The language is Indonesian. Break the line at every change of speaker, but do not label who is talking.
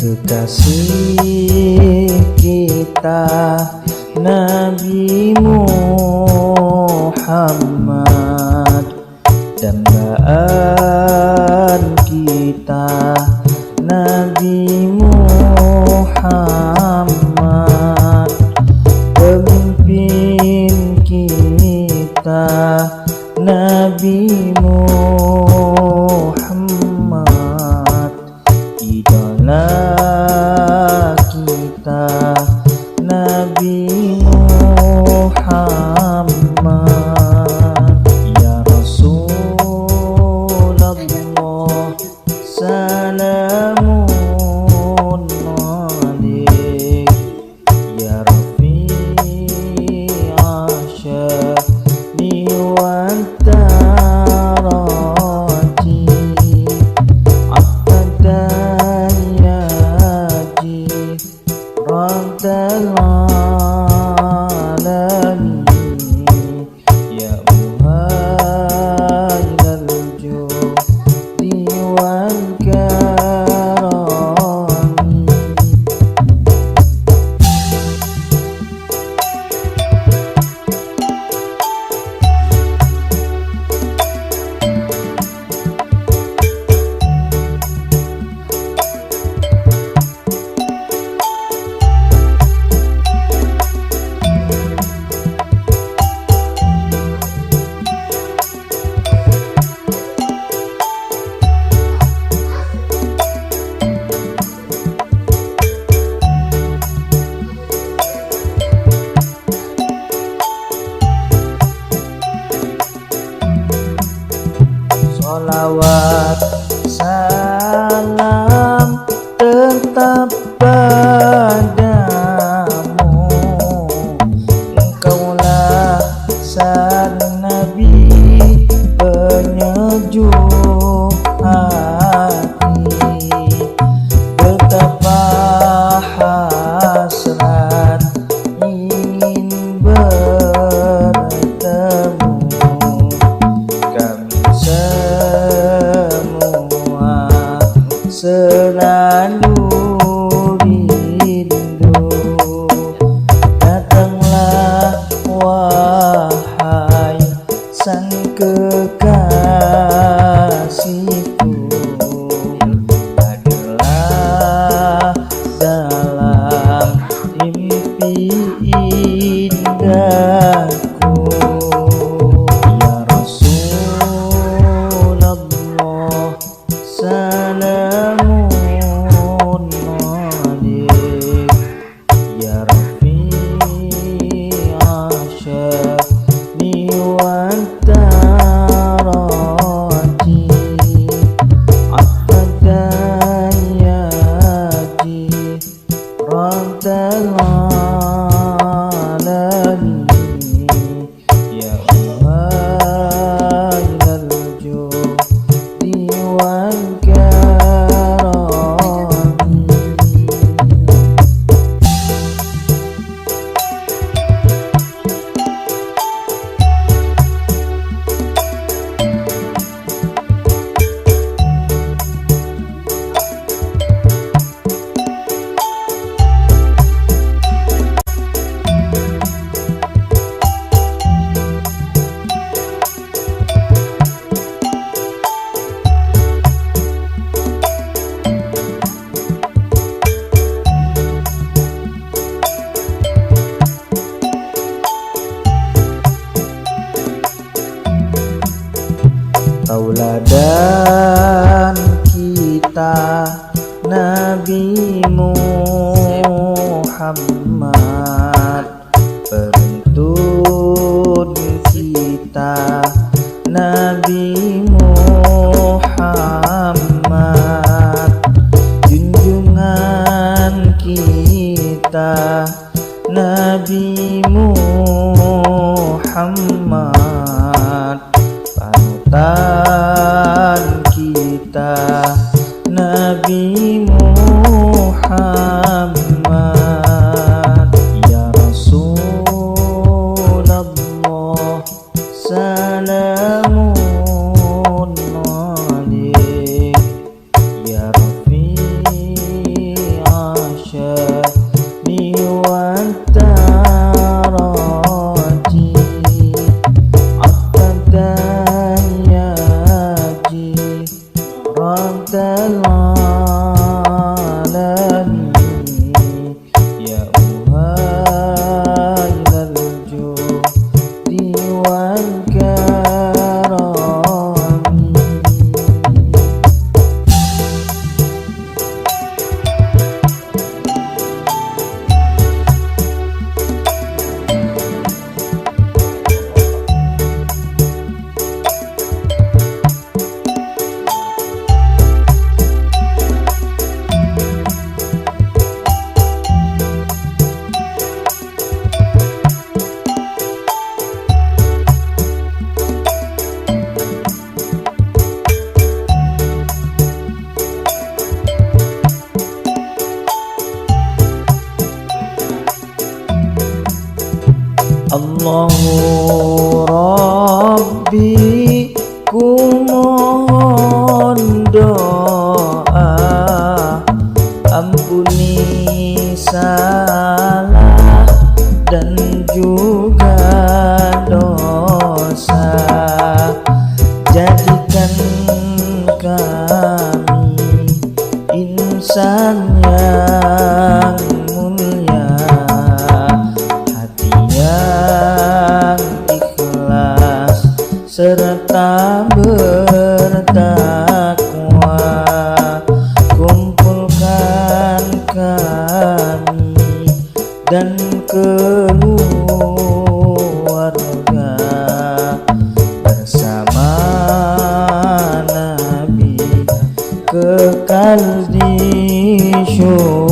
Kekasih kita Nabi Muhammad, dambaan kita Nabi Muhammad, pemimpin kita Nabi Muhammad, idola kita Nabi Muhammad. Ya Rasulullah, salamun alaik. Ya Rafi'a sya'ni wa darajati, abadan ya Rabbal alamin. Ya muhayyal judi wal karami. Sholawat salam tetap padamu, Engkaulah sang Nabi penyejuk hati. Betapa hasrat ingin bertemu kami semua, selalu rindu. Datanglah wahai sang kekasihku, hadirlah dalam mimpi indahku. Ya Rasulullah, salamun alaik. Ya Rafi'a sya'ni wa darajati, abadan ya Rabbal alamin. Ya muhayyal judi wal karami. Tauladan kita Nabi Muhammad, penuntun kita Nabi Muhammad, junjungan kita Nabi Muhammad, panutan kita Nabi Muhammad. Ya Rasulullah, salamun alaik. Ya Rafi'a Allahu Rabbi kumohon doa, ampuni salah dan juga dosa, jadikan kami insan yang mulia, hati yang ikhlas serta bertakwa. Kumpulkan kami dan keluarga bersama Nabi kekal di syurga.